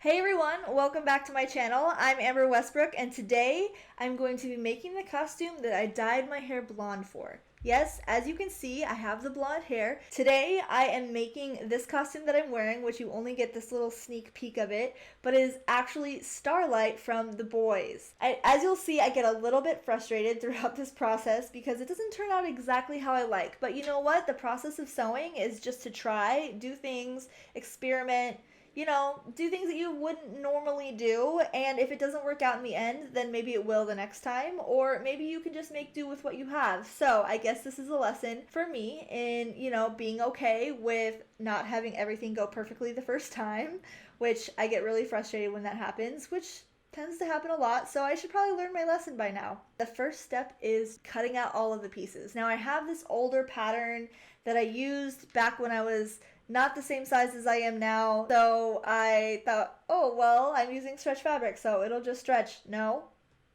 Hey everyone, welcome back to my channel. I'm Amber Westbrook and today I'm going to be making the costume that I dyed my hair blonde for. Yes, as you can see, I have the blonde hair. Today I am making this costume that I'm wearing, which you only get this little sneak peek of it, but it is actually Starlight from The Boys. As you'll see, I get a little bit frustrated throughout this process because it doesn't turn out exactly how I like. But you know what? The process of sewing is just to try, do things, experiment, do things that you wouldn't normally do. And if it doesn't work out in the end, then maybe it will the next time, or maybe you can just make do with what you have. So I guess this is a lesson for me in, being okay with not having everything go perfectly the first time, which I get really frustrated when that happens, which tends to happen a lot, so I should probably learn my lesson by now. The first step is cutting out all of the pieces. Now I have this older pattern that I used back when I was not the same size as I am now, so I thought, oh well, I'm using stretch fabric, so it'll just stretch. No,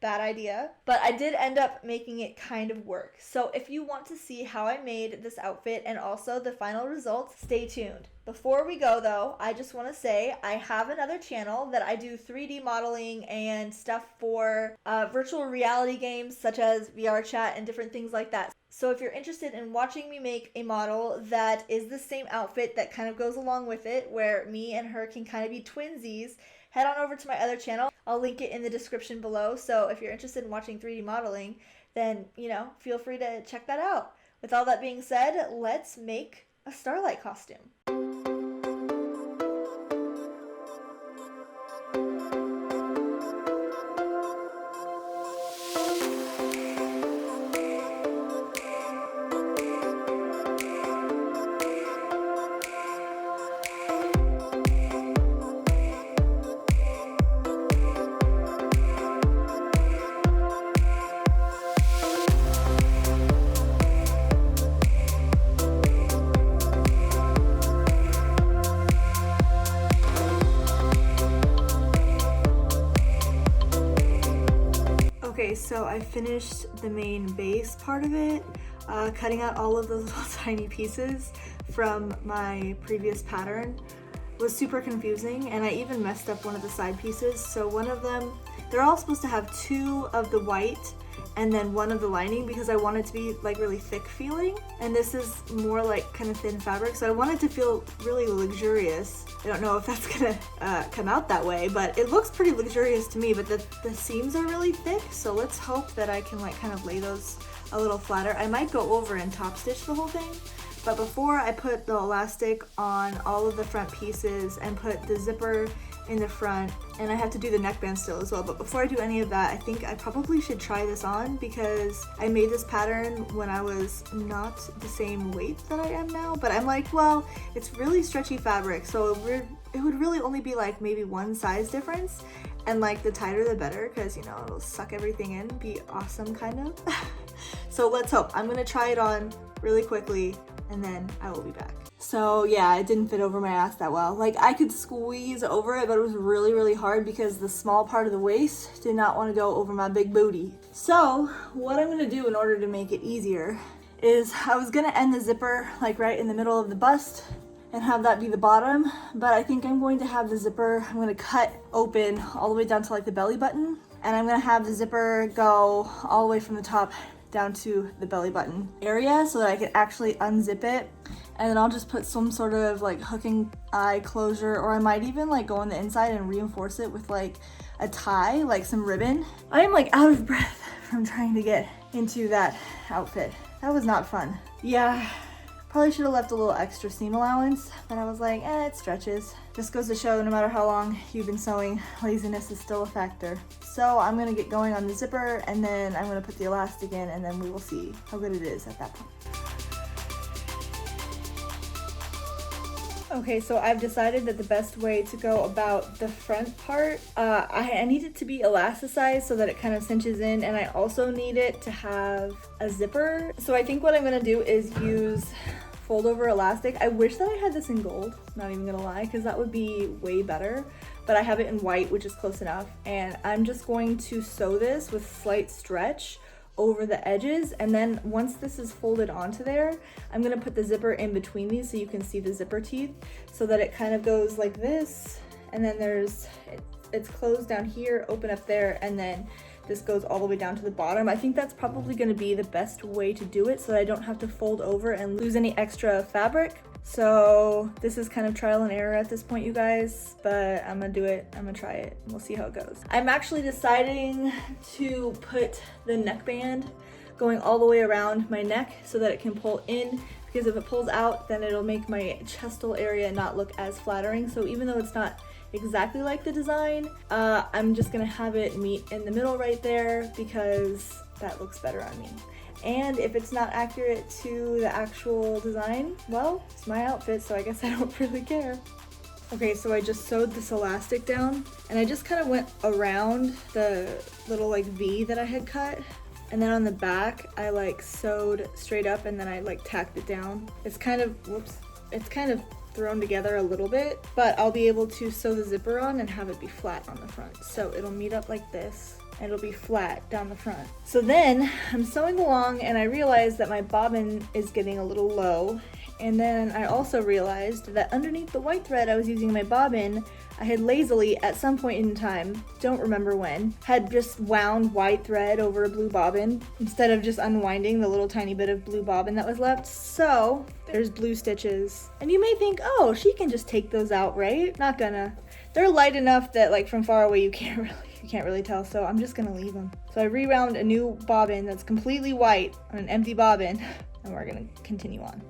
bad idea. But I did end up making it kind of work. So if you want to see how I made this outfit and also the final results, stay tuned. Before we go though, I just want to say I have another channel that I do 3D modeling and stuff for virtual reality games such as VR chat and different things like that. So if you're interested in watching me make a model that is the same outfit that kind of goes along with it, where me and her can kind of be twinsies, head on over to my other channel. I'll link it in the description below. So if you're interested in watching 3D modeling, then, feel free to check that out. With all that being said, let's make a Starlight costume. Okay, so I finished the main base part of it, cutting out all of those little tiny pieces from my previous pattern. It was super confusing, and I even messed up one of the side pieces. So one of them, they're all supposed to have two of the white and then one of the lining because I want it to be like really thick feeling, and this is more like kind of thin fabric, so I want it to feel really luxurious. I don't know if that's gonna come out that way, but it looks pretty luxurious to me, but the seams are really thick, so let's hope that I can like kind of lay those a little flatter. I might go over and top stitch the whole thing, but before I put the elastic on all of the front pieces and put the zipper in the front, and I have to do the neckband still as well, but before I do any of that, I think I probably should try this on because I made this pattern when I was not the same weight that I am now, but I'm like, well, it's really stretchy fabric, so it would really only be like maybe one size difference, and like the tighter the better, because it'll suck everything in, be awesome kind of. So let's hope. I'm gonna try it on really quickly and then I will be back. So yeah, it didn't fit over my ass that well. Like I could squeeze over it, but it was really, really hard because the small part of the waist did not want to go over my big booty. So what I'm gonna do in order to make it easier is I was gonna end the zipper like right in the middle of the bust and have that be the bottom, but I think I'm going to have the zipper, I'm gonna cut open all the way down to like the belly button, and I'm gonna have the zipper go all the way from the top down to the belly button area so that I can actually unzip it, and then I'll just put some sort of like hooking eye closure, or I might even like go on the inside and reinforce it with like a tie, like some ribbon. I am like out of breath from trying to get into that outfit. That was not fun. Yeah, probably should have left a little extra seam allowance, but I was like, it stretches. Just goes to show no matter how long you've been sewing, laziness is still a factor. So I'm gonna get going on the zipper, and then I'm gonna put the elastic in, and then we will see how good it is at that point. Okay, so I've decided that the best way to go about the front part, I need it to be elasticized so that it kind of cinches in, and I also need it to have a zipper. So I think what I'm gonna do is use fold over elastic. I wish that I had this in gold, not even gonna lie, because that would be way better, but I have it in white, which is close enough, and I'm just going to sew this with slight stretch over the edges, and then once this is folded onto there, I'm gonna put the zipper in between these so you can see the zipper teeth, so that it kind of goes like this and then it's closed down here, open up there, and then this goes all the way down to the bottom. I think that's probably going to be the best way to do it so that I don't have to fold over and lose any extra fabric. So this is kind of trial and error at this point, you guys, but I'm gonna do it. I'm gonna try it and we'll see how it goes. I'm actually deciding to put the neckband going all the way around my neck so that it can pull in, because if it pulls out, then it'll make my chestal area not look as flattering. So even though it's not exactly like the design, I'm just gonna have it meet in the middle right there because that looks better on me. And if it's not accurate to the actual design, well, it's my outfit, so I guess I don't really care. Okay, so I just sewed this elastic down, and I just kind of went around the little like V that I had cut, and then on the back, I like sewed straight up and then I like tacked it down. It's kind of, whoops, it's kind of thrown together a little bit, but I'll be able to sew the zipper on and have it be flat on the front. So it'll meet up like this, and it'll be flat down the front. So then I'm sewing along and I realized that my bobbin is getting a little low. And then I also realized that underneath the white thread I was using my bobbin, I had lazily, at some point in time, don't remember when, had just wound white thread over a blue bobbin instead of just unwinding the little tiny bit of blue bobbin that was left. So there's blue stitches. And you may think, oh, she can just take those out, right? Not gonna. They're light enough that like from far away you can't really tell, so I'm just gonna leave them. So I rewound a new bobbin that's completely white on an empty bobbin, and we're gonna continue on.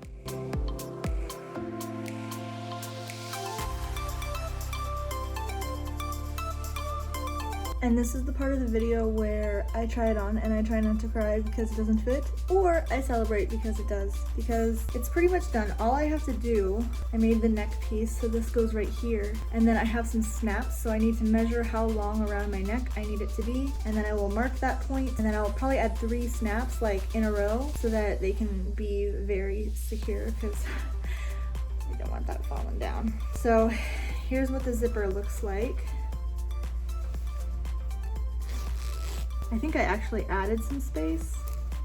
And this is the part of the video where I try it on and I try not to cry because it doesn't fit, or I celebrate because it does, because it's pretty much done. All I have to do, I made the neck piece, so this goes right here, and then I have some snaps, so I need to measure how long around my neck I need it to be, and then I will mark that point, and then I'll probably add 3 snaps like in a row so that they can be very secure, because I don't want that falling down. So here's what the zipper looks like. I think I actually added some space,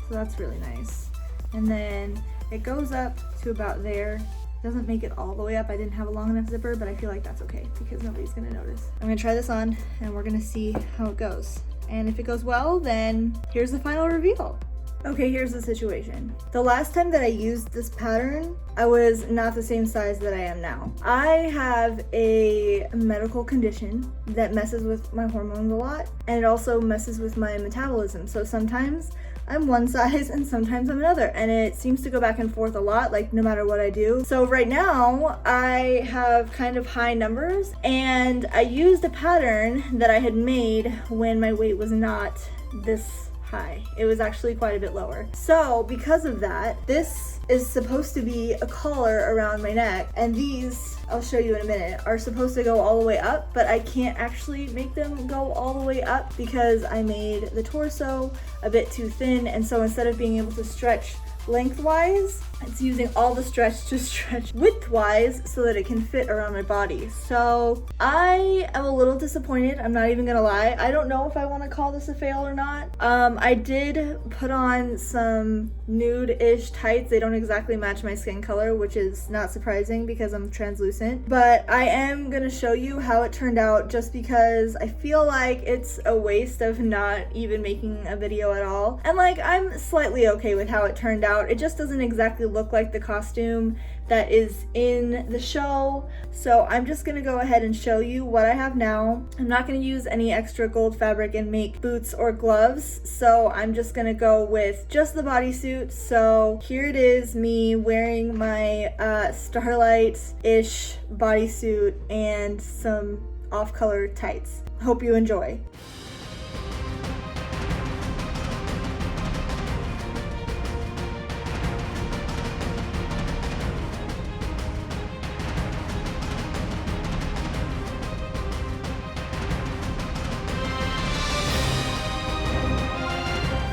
so that's really nice. And then it goes up to about there. Doesn't make it all the way up. I didn't have a long enough zipper, but I feel like that's okay because nobody's gonna notice. I'm gonna try this on and we're gonna see how it goes. And if it goes well, then here's the final reveal. Okay, here's the situation. The last time that I used this pattern, I was not the same size that I am now. I have a medical condition that messes with my hormones a lot, and it also messes with my metabolism. So sometimes I'm one size and sometimes I'm another, and it seems to go back and forth a lot, like no matter what I do. So right now I have kind of high numbers, and I used a pattern that I had made when my weight was not this high. It was actually quite a bit lower. So because of that, this is supposed to be a collar around my neck, and these, I'll show you in a minute, are supposed to go all the way up, but I can't actually make them go all the way up because I made the torso a bit too thin, and so instead of being able to stretch lengthwise, it's using all the stretch to stretch widthwise so that it can fit around my body. So I am a little disappointed, I'm not even gonna lie. I don't know if I want to call this a fail or not. I did put on some nude-ish tights. They don't exactly match my skin color, which is not surprising because I'm translucent, but I am gonna show you how it turned out just because I feel like it's a waste of not even making a video at all. And like, I'm slightly okay with how it turned out. It just doesn't exactly look like the costume that is in the show, so I'm just gonna go ahead and show you what I have now. I'm not gonna use any extra gold fabric and make boots or gloves, so I'm just gonna go with just the bodysuit. So here it is, me wearing my Starlight-ish bodysuit and some off-color tights. Hope you enjoy.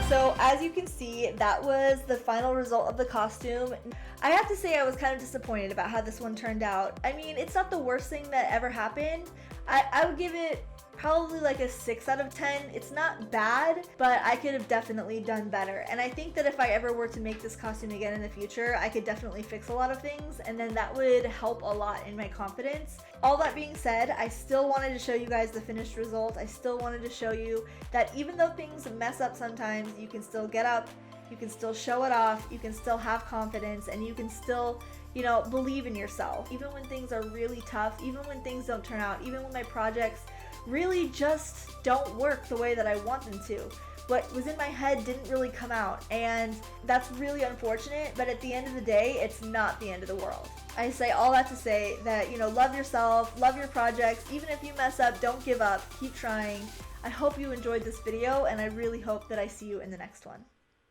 So as you can see, that was the final result of the costume. I have to say I was kind of disappointed about how this one turned out. I mean, it's not the worst thing that ever happened. I would give it probably like a 6 out of 10. It's not bad, but I could have definitely done better. And I think that if I ever were to make this costume again in the future, I could definitely fix a lot of things, and then that would help a lot in my confidence. All that being said, I still wanted to show you guys the finished result. I still wanted to show you that even though things mess up sometimes, you can still get up, you can still show it off, you can still have confidence, and you can still, you know, believe in yourself. Even when things are really tough, even when things don't turn out, even when my projects really just don't work the way that I want them to. What was in my head didn't really come out, and that's really unfortunate, but at the end of the day, it's not the end of the world. I say all that to say that, you know, love yourself, love your projects. Even if you mess up, don't give up, keep trying. I hope you enjoyed this video, and I really hope that I see you in the next one.